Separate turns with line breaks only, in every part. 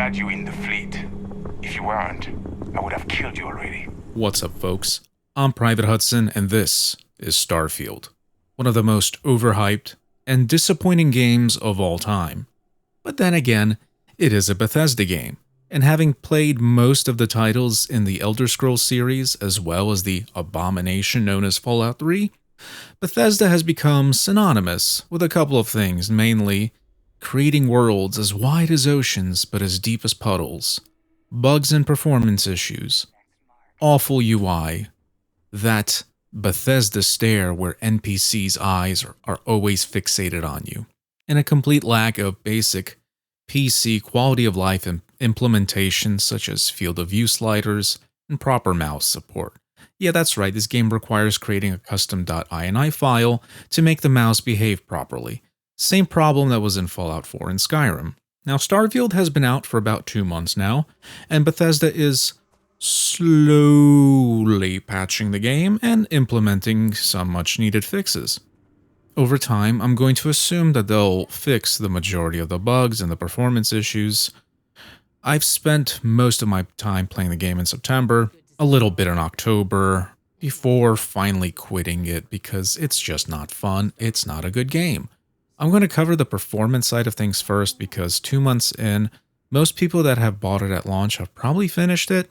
glad you're in the fleet. If you weren't, I would have killed you already.
What's up, folks? I'm Private Hudson, and this is Starfield, one of the most overhyped and disappointing games of all time. But then again, it is a Bethesda game, and having played most of the titles in the Elder Scrolls series as well as the abomination known as Fallout 3, Bethesda has become synonymous with a couple of things, mainly creating worlds as wide as oceans but as deep as puddles, bugs and performance issues, awful UI, that Bethesda stare where NPCs' eyes are always fixated on you, and a complete lack of basic PC quality of life implementations such as field of view sliders and proper mouse support. Yeah, that's right, this game requires creating a custom .ini file to make the mouse behave properly. Same problem that was in Fallout 4 and Skyrim. Now, Starfield has been out for about 2 months now, and Bethesda is slowly patching the game and implementing some much-needed fixes. Over time, I'm going to assume that they'll fix the majority of the bugs and the performance issues. I've spent most of my time playing the game in September, a little bit in October, before finally quitting it because it's just not fun, it's not a good game. I'm going to cover the performance side of things first because 2 months in, most people that have bought it at launch have probably finished it.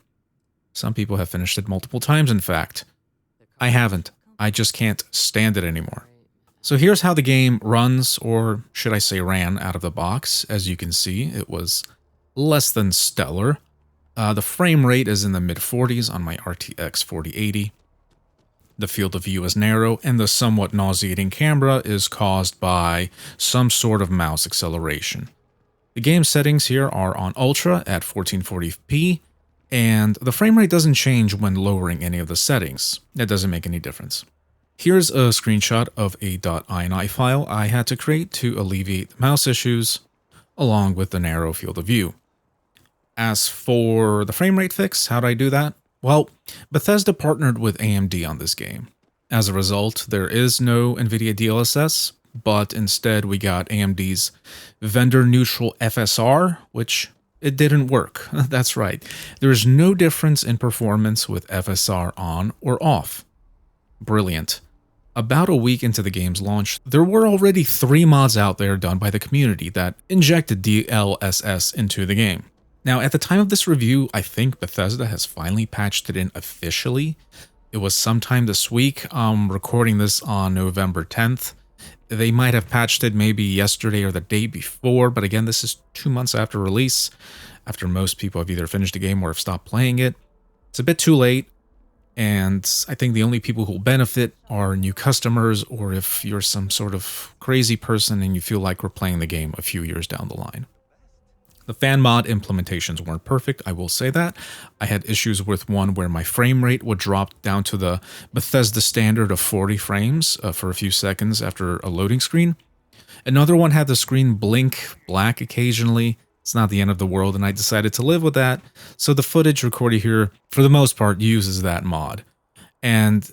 Some people have finished it multiple times, in fact. I haven't. I just can't stand it anymore. So here's how the game runs, or should I say ran, out of the box. As you can see, it was less than stellar. The frame rate is in the mid-40s on my RTX 4080. The field of view is narrow, and the somewhat nauseating camera is caused by some sort of mouse acceleration. The game settings here are on Ultra at 1440p, and the frame rate doesn't change when lowering any of the settings. That doesn't make any difference. Here's a screenshot of a .ini file I had to create to alleviate the mouse issues, along with the narrow field of view. As for the frame rate fix, how'd I do that? Well, Bethesda partnered with AMD on this game. As a result, there is no NVIDIA DLSS, but instead we got AMD's vendor-neutral FSR, which it didn't work. That's right. There's no difference in performance with FSR on or off. Brilliant. About a week into the game's launch, there were already 3 mods out there done by the community that injected DLSS into the game. Now, at the time of this review, I think Bethesda has finally patched it in officially. It was sometime this week. I'm recording this on November 10th. They might have patched it maybe yesterday or the day before, but again, this is 2 months after release, after most people have either finished the game or have stopped playing it. It's a bit too late, and I think the only people who will benefit are new customers, or if you're some sort of crazy person and you feel like we're playing the game a few years down the line. The fan mod implementations weren't perfect, I will say that. I had issues with one where my frame rate would drop down to the Bethesda standard of 40 frames for a few seconds after a loading screen. Another one had the screen blink black occasionally. It's not the end of the world, and I decided to live with that. So the footage recorded here, for the most part, uses that mod. And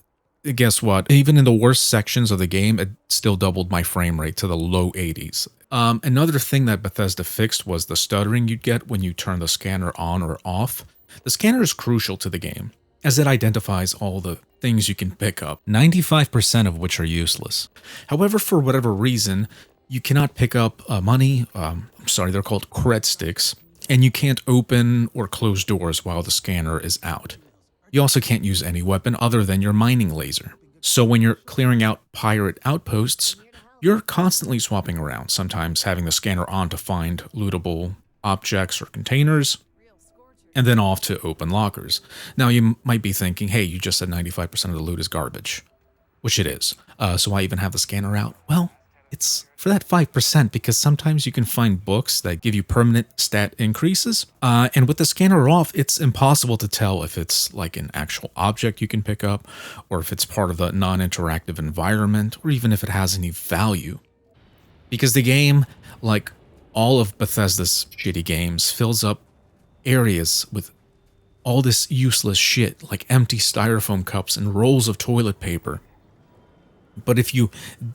guess what? Even in the worst sections of the game, it still doubled my frame rate to the low 80s. Another thing that Bethesda fixed was the stuttering you'd get when you turn the scanner on or off. The scanner is crucial to the game, as it identifies all the things you can pick up, 95% of which are useless. However, for whatever reason, you cannot pick up money, they're called cred sticks, and you can't open or close doors while the scanner is out. You also can't use any weapon other than your mining laser. So when you're clearing out pirate outposts, you're constantly swapping around, sometimes having the scanner on to find lootable objects or containers, and then off to open lockers. Now you might be thinking, hey, you just said 95% of the loot is garbage, which it is. So why even have the scanner out? Well, it's for that 5% because sometimes you can find books that give you permanent stat increases. And with the scanner off, it's impossible to tell if it's like an actual object you can pick up, or if it's part of the non-interactive environment, or even if it has any value. Because the game, like all of Bethesda's shitty games, fills up areas with all this useless shit, like empty styrofoam cups and rolls of toilet paper. But if you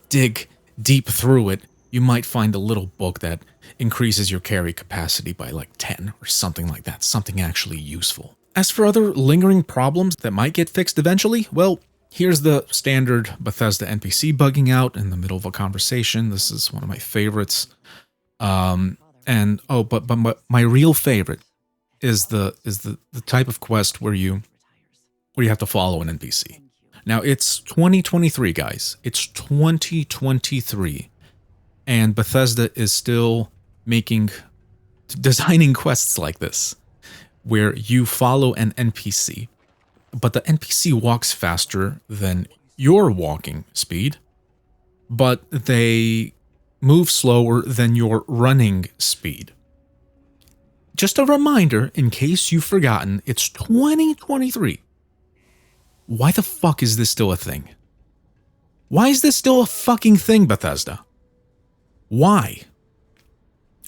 dig deep through it, you might find a little book that increases your carry capacity by like 10 or something like that, something actually useful. As for other lingering problems that might get fixed eventually, well, here's the standard Bethesda NPC bugging out in the middle of a conversation. This is one of my favorites. But my real favorite is the type of quest where you have to follow an NPC. Now it's 2023, guys. It's 2023, and Bethesda is still designing quests like this, where you follow an NPC, but the NPC walks faster than your walking speed, but they move slower than your running speed. Just a reminder, in case you've forgotten, it's 2023. Why the fuck is this still a thing? Why is this still a fucking thing, Bethesda? Why?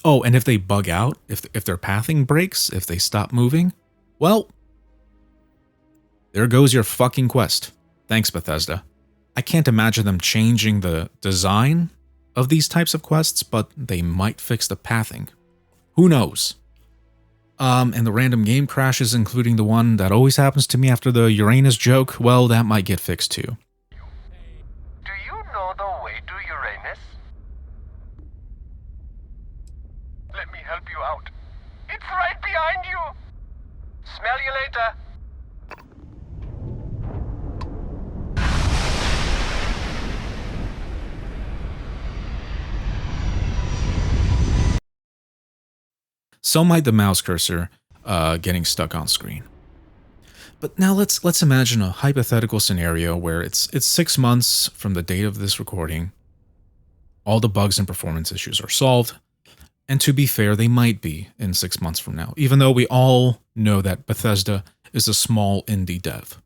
Oh, and if they bug out, if their pathing breaks, if they stop moving, well, there goes your fucking quest. Thanks, Bethesda. I can't imagine them changing the design of these types of quests, but they might fix the pathing. Who knows? And the random game crashes, including the one that always happens to me after the Uranus joke, well, that might get fixed too.
Do you know the way to Uranus? Let me help you out. It's right behind you. Smell you later.
So might the mouse cursor getting stuck on screen. But now let's imagine a hypothetical scenario where it's 6 months from the date of this recording. All the bugs and performance issues are solved. And to be fair, they might be in 6 months from now, even though we all know that Bethesda is a small indie dev.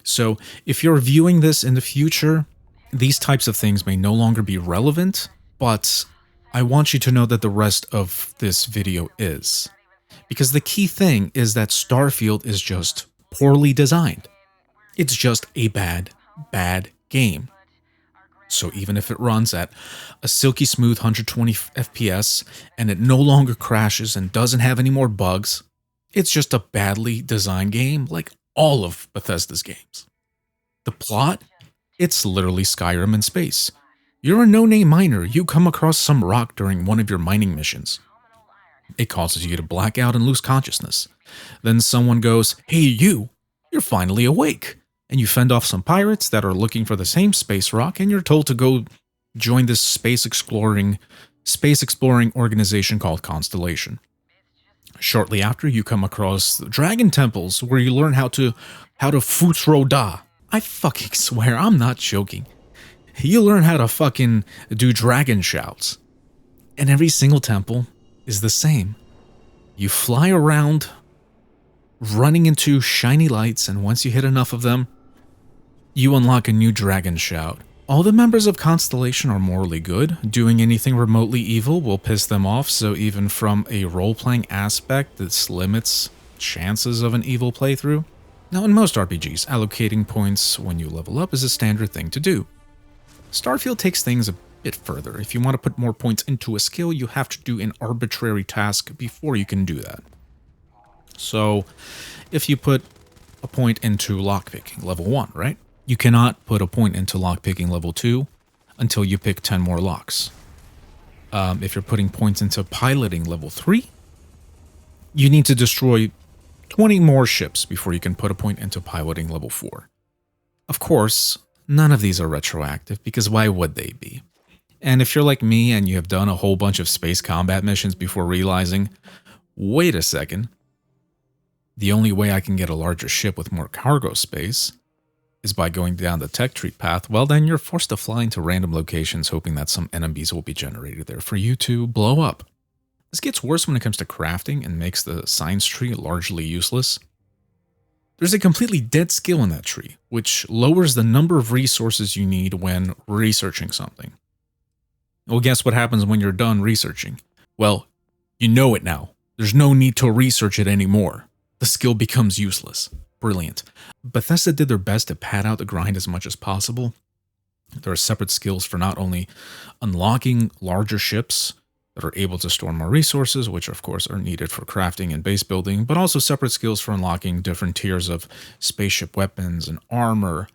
So if you're viewing this in the future, these types of things may no longer be relevant, but I want you to know that the rest of this video is. Because the key thing is that Starfield is just poorly designed. It's just a bad game. So even if it runs at a silky smooth 120 FPS and it no longer crashes and doesn't have any more bugs, it's just a badly designed game like all of Bethesda's games. The plot? It's literally Skyrim in space. You're a no-name miner. You come across some rock during one of your mining missions. It causes you to black out and lose consciousness. Then someone goes, "Hey you, you're finally awake." And you fend off some pirates that are looking for the same space rock, and you're told to go join this space exploring organization called Constellation. Shortly after, you come across the dragon temples where you learn how to Futro Da. I fucking swear, I'm not joking. You learn how to fucking do dragon shouts. And every single temple is the same. You fly around, running into shiny lights, and once you hit enough of them, you unlock a new dragon shout. All the members of Constellation are morally good. Doing anything remotely evil will piss them off, so even from a role-playing aspect, this limits chances of an evil playthrough. Now, in most RPGs, allocating points when you level up is a standard thing to do. Starfield takes things a bit further. If you want to put more points into a skill, you have to do an arbitrary task before you can do that. So, if you put a point into lockpicking, level 1, right? You cannot put a point into lockpicking level 2 until you pick 10 more locks. If you're putting points into piloting level 3, you need to destroy 20 more ships before you can put a point into piloting level 4. Of course, none of these are retroactive, because why would they be? And if you're like me and you have done a whole bunch of space combat missions before realizing, wait a second, the only way I can get a larger ship with more cargo space is by going down the tech tree path, well then you're forced to fly into random locations hoping that some enemies will be generated there for you to blow up. This gets worse when it comes to crafting and makes the science tree largely useless. There's a completely dead skill in that tree, which lowers the number of resources you need when researching something. Well, guess what happens when you're done researching? Well, you know it now. There's no need to research it anymore. The skill becomes useless. Brilliant. Bethesda did their best to pad out the grind as much as possible, There are separate skills for not only unlocking larger ships that are able to store more resources, which of course are needed for crafting and base building, but also separate skills for unlocking different tiers of spaceship weapons and armor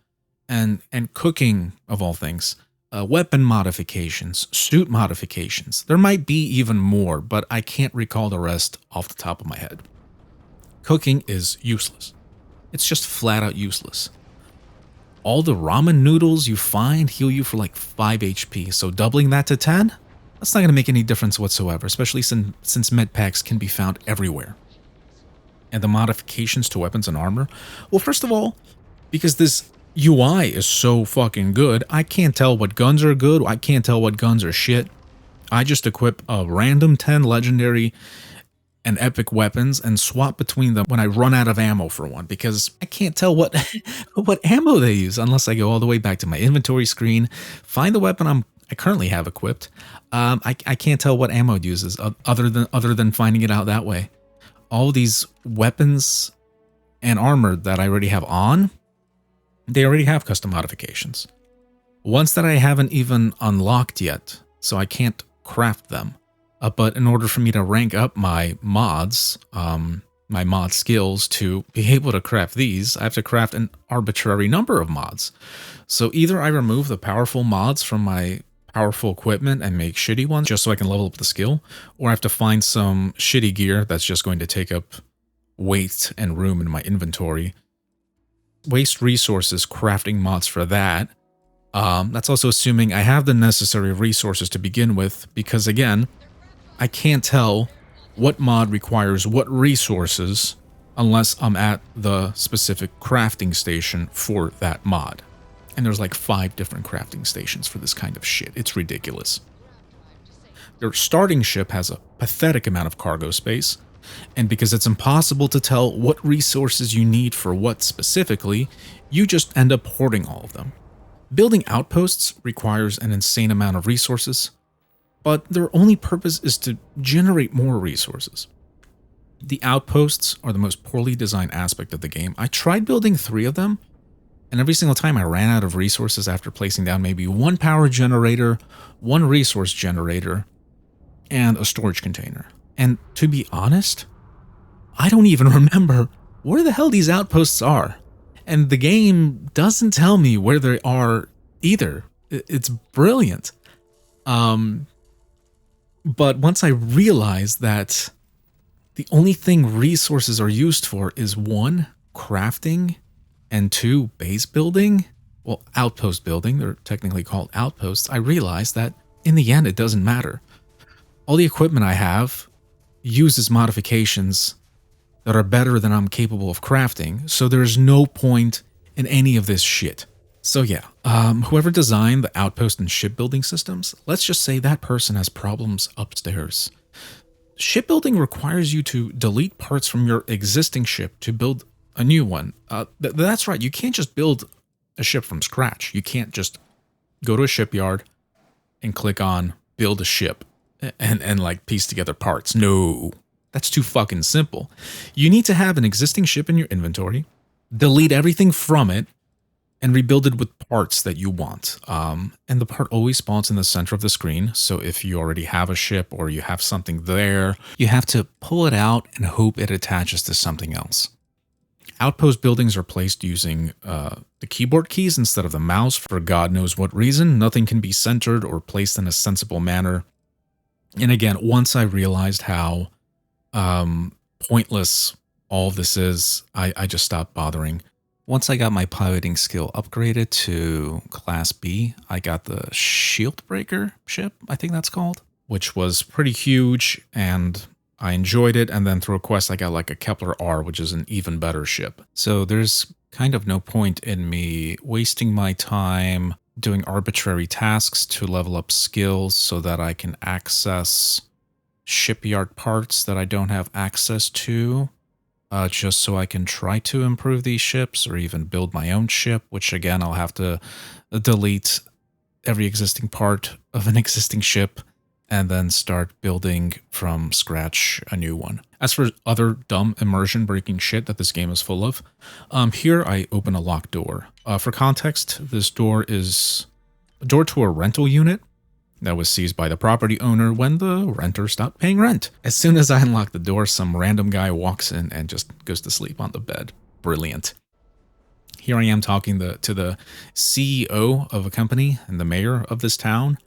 and cooking, of all things. Weapon modifications, suit modifications. There might be even more, but I can't recall the rest off the top of my head. Cooking is useless. It's just flat out useless. All the ramen noodles you find heal you for like 5 HP, so doubling that to 10? That's not going to make any difference whatsoever, especially since med packs can be found everywhere. And the modifications to weapons and armor? Well, first of all, because this UI is so fucking good, I can't tell what guns are good, I can't tell what guns are shit. I just equip a random 10 legendary and epic weapons and swap between them when I run out of ammo for one, because I can't tell what what ammo they use unless I go all the way back to my inventory screen, find the weapon I currently have equipped. I can't tell what ammo it uses other than finding it out that way. All these weapons and armor that I already have on, they already have custom modifications. Ones that I haven't even unlocked yet, so I can't craft them. But in order for me to rank up my mods, my mod skills to be able to craft these, I have to craft an arbitrary number of mods. So either I remove the powerful mods from my powerful equipment and make shitty ones just so I can level up the skill, or I have to find some shitty gear that's just going to take up weight and room in my inventory. Waste resources crafting mods for that. That's also assuming I have the necessary resources to begin with, because again, I can't tell what mod requires what resources unless I'm at the specific crafting station for that mod. And there's like 5 different crafting stations for this kind of shit. It's ridiculous. Your starting ship has a pathetic amount of cargo space, and because it's impossible to tell what resources you need for what specifically, you just end up hoarding all of them. Building outposts requires an insane amount of resources, but their only purpose is to generate more resources. The outposts are the most poorly designed aspect of the game. I tried building 3 of them, and every single time I ran out of resources after placing down maybe 1 power generator, 1 resource generator, and a storage container. And to be honest, I don't even remember where the hell these outposts are. And the game doesn't tell me where they are either. It's brilliant. But once I realized that the only thing resources are used for is 1, crafting, and 2, base building, well, outpost building, they're technically called outposts, I realized that in the end it doesn't matter. All the equipment I have uses modifications that are better than I'm capable of crafting, so there's no point in any of this shit. So yeah, whoever designed the outpost and shipbuilding systems, let's just say that person has problems upstairs. Shipbuilding requires you to delete parts from your existing ship to build a new one. That's right, you can't just build a ship from scratch. You can't just go to a shipyard and click on build a ship and like piece together parts. No, that's too fucking simple. You need to have an existing ship in your inventory, delete everything from it, and rebuild it with parts that you want. And the part always spawns in the center of the screen, so if you already have a ship or you have something there, you have to pull it out and hope it attaches to something else. Outpost buildings are placed using the keyboard keys instead of the mouse for God knows what reason. Nothing can be centered or placed in a sensible manner. And again, once I realized how pointless all of this is, I just stopped bothering. Once I got my piloting skill upgraded to Class B, I got the Shield Breaker ship, I think that's called, which was pretty huge, and I enjoyed it. And then through a quest, I got like a Kepler R, which is an even better ship. So there's kind of no point in me wasting my time doing arbitrary tasks to level up skills so that I can access shipyard parts that I don't have access to. Just so I can try to improve these ships or even build my own ship, which again, I'll have to delete every existing part of an existing ship and then start building from scratch a new one. As for other dumb immersion breaking shit that this game is full of, here I open a locked door. For context, this door is a door to a rental unit that was seized by the property owner when the renter stopped paying rent. As soon as I unlock the door, some random guy walks in and just goes to sleep on the bed. Brilliant. Here I am talking to the CEO of a company and the mayor of this town.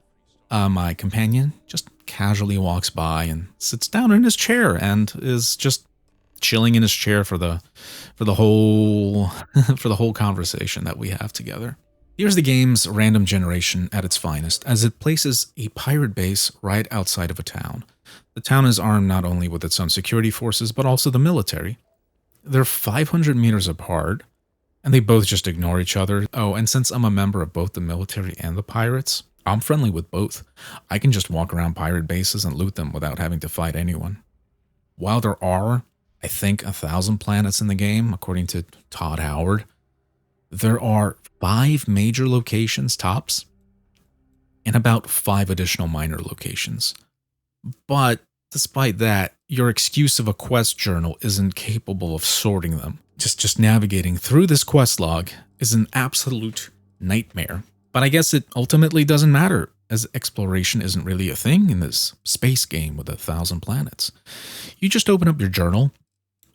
My companion just casually walks by and sits down in his chair and is just chilling in his chair for the whole for the whole conversation that we have together. Here's the game's random generation at its finest, as it places a pirate base right outside of a town. The town is armed not only with its own security forces, but also the military. They're 500 meters apart, and they both just ignore each other. Oh, and since I'm a member of both the military and the pirates, I'm friendly with both. I can just walk around pirate bases and loot them without having to fight anyone. While there are, I think, 1,000 planets in the game, according to Todd Howard, there are 5 major locations tops and about 5 additional minor locations. But despite that, your excuse of a quest journal isn't capable of sorting them. Just navigating through this quest log is an absolute nightmare. But I guess it ultimately doesn't matter, as exploration isn't really a thing in this space game with 1,000 planets. You just open up your journal,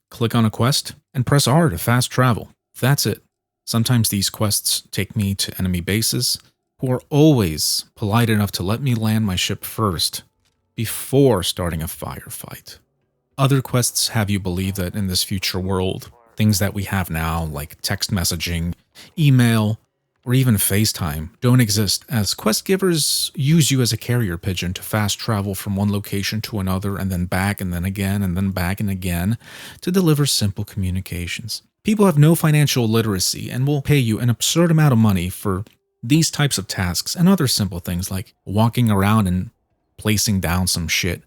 click on a quest, and press R to fast travel. That's it. Sometimes these quests take me to enemy bases, who are always polite enough to let me land my ship first, before starting a firefight. Other quests have you believe that in this future world, things that we have now, like text messaging, email, or even FaceTime, don't exist, as quest givers use you as a carrier pigeon to fast travel from one location to another, and then back, and then again, and then back and again, to deliver simple communications. People have no financial literacy and will pay you an absurd amount of money for these types of tasks and other simple things like walking around and placing down some shit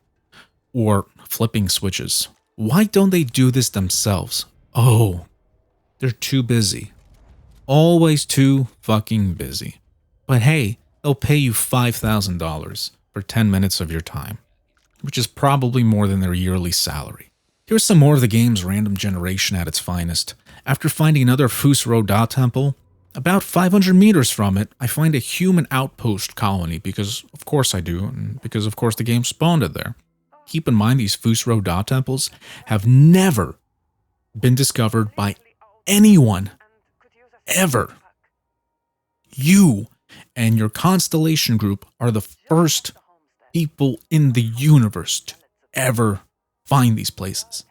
or flipping switches. Why don't they do this themselves? Oh, they're too busy. Always too fucking busy. But hey, they'll pay you $5,000 for 10 minutes of your time, which is probably more than their yearly salary. Here's some more of the game's random generation at its finest. After finding another Fusro Da temple, about 500 meters from it, I find a human outpost colony because of course I do, and because of course the game spawned it there. Keep in mind these Fusro Da temples have never been discovered by anyone, ever. You and your constellation group are the first people in the universe to ever find these places.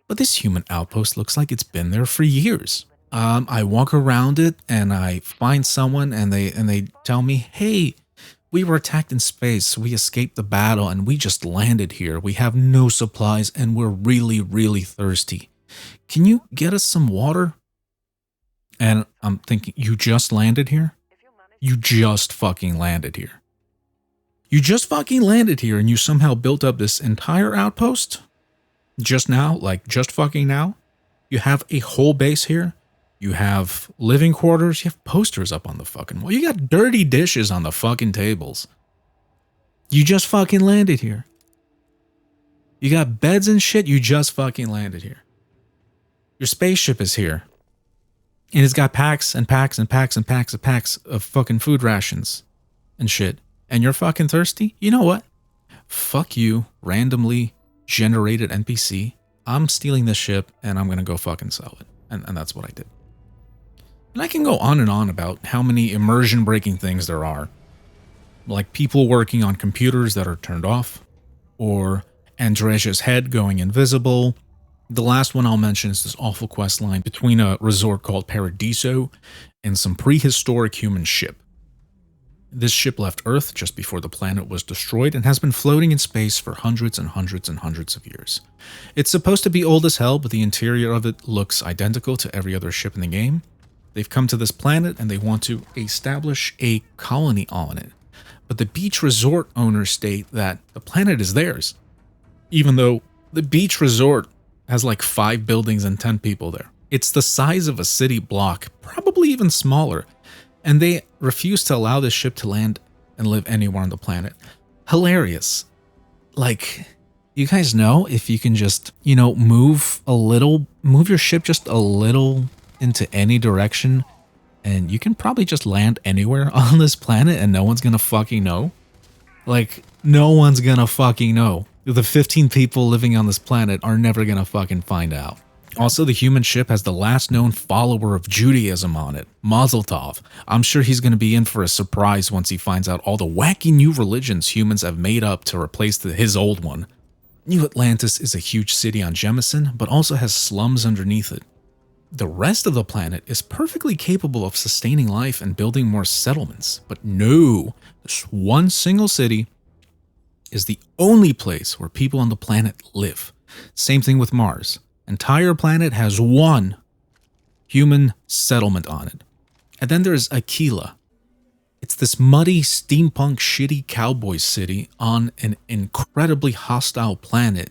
But this human outpost looks like it's been there for years. I walk around it and I find someone and they tell me, hey, we were attacked in space, we escaped the battle and we just landed here. We have no supplies and we're really, really thirsty. Can you get us some water? And I'm thinking, you just landed here? You just fucking landed here. You just fucking landed here and you somehow built up this entire outpost? Just now? Like, just fucking now? You have a whole base here? You have living quarters? You have posters up on the fucking wall. You got dirty dishes on the fucking tables. You just fucking landed here. You got beds and shit? You just fucking landed here. Your spaceship is here. And it's got packs and packs and packs and packs and packs of fucking food rations and shit. And you're fucking thirsty? You know what? Fuck you, randomly generated NPC. I'm stealing this ship and I'm gonna go fucking sell it. And that's what I did. And I can go on and on about how many immersion breaking things there are. Like people working on computers that are turned off, or Andresia's head going invisible. The last one I'll mention is this awful quest line between a resort called Paradiso and some prehistoric human ship. This ship left Earth just before the planet was destroyed and has been floating in space for hundreds and hundreds and hundreds of years. It's supposed to be old as hell, but the interior of it looks identical to every other ship in the game. They've come to this planet and they want to establish a colony on it. But the beach resort owners state that the planet is theirs, even though the beach resort has like 5 buildings and 10 people there. It's the size of a city block, probably even smaller. And they refuse to allow this ship to land and live anywhere on the planet. Hilarious. Like, you guys know if you can just, move your ship just a little into any direction, and you can probably just land anywhere on this planet and no one's gonna fucking know. Like, no one's gonna fucking know. The 15 people living on this planet are never gonna fucking find out. Also, the human ship has the last known follower of Judaism on it, Mazel Tov. I'm sure he's going to be in for a surprise once he finds out all the wacky new religions humans have made up to replace his old one. New Atlantis is a huge city on Jemison, but also has slums underneath it. The rest of the planet is perfectly capable of sustaining life and building more settlements, but no, this one single city is the only place where people on the planet live. Same thing with Mars. Entire planet has one human settlement on it. And then there's Aquila. It's this muddy, steampunk, shitty cowboy city on an incredibly hostile planet.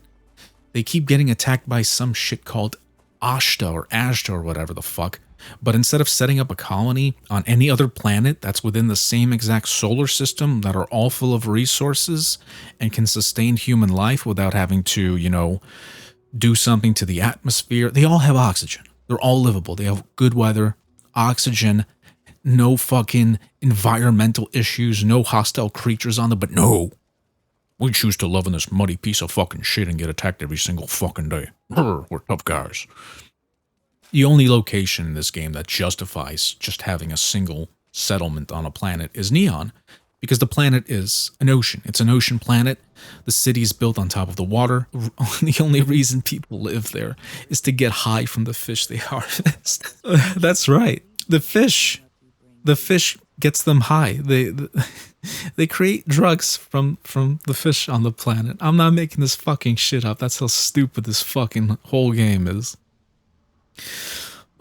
They keep getting attacked by some shit called Ashta or whatever the fuck. But instead of setting up a colony on any other planet that's within the same exact solar system that are all full of resources and can sustain human life without having to, do something to the atmosphere. They all have oxygen. They're all livable. They have good weather, oxygen, no fucking environmental issues, no hostile creatures on them. But no, we choose to live in this muddy piece of fucking shit and get attacked every single fucking day. We're tough guys. The only location in this game that justifies just having a single settlement on a planet is Neon, because the planet is an ocean. It's an ocean planet. The city is built on top of the water. The only reason people live there is to get high from the fish they harvest. That's right. The fish gets them high. They create drugs from the fish on the planet. I'm not making this fucking shit up. That's how stupid this fucking whole game is.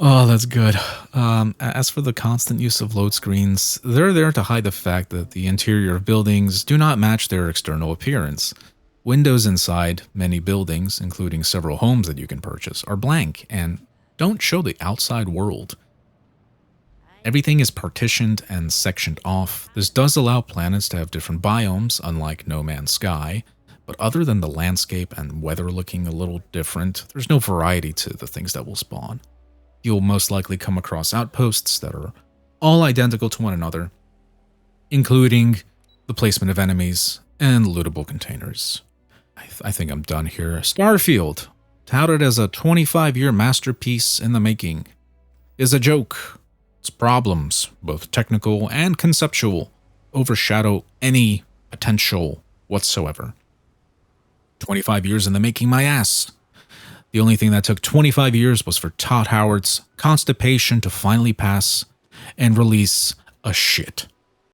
Oh, that's good. As for the constant use of load screens, they're there to hide the fact that the interior of buildings do not match their external appearance. Windows inside many buildings, including several homes that you can purchase, are blank and don't show the outside world. Everything is partitioned and sectioned off. This does allow planets to have different biomes, unlike No Man's Sky, but other than the landscape and weather looking a little different, there's no variety to the things that will spawn. You'll most likely come across outposts that are all identical to one another, including the placement of enemies and lootable containers. I think I'm done here. Starfield, touted as a 25-year masterpiece in the making, is a joke. Its problems, both technical and conceptual, overshadow any potential whatsoever. 25 years in the making, my ass. The only thing that took 25 years was for Todd Howard's constipation to finally pass and release a shit.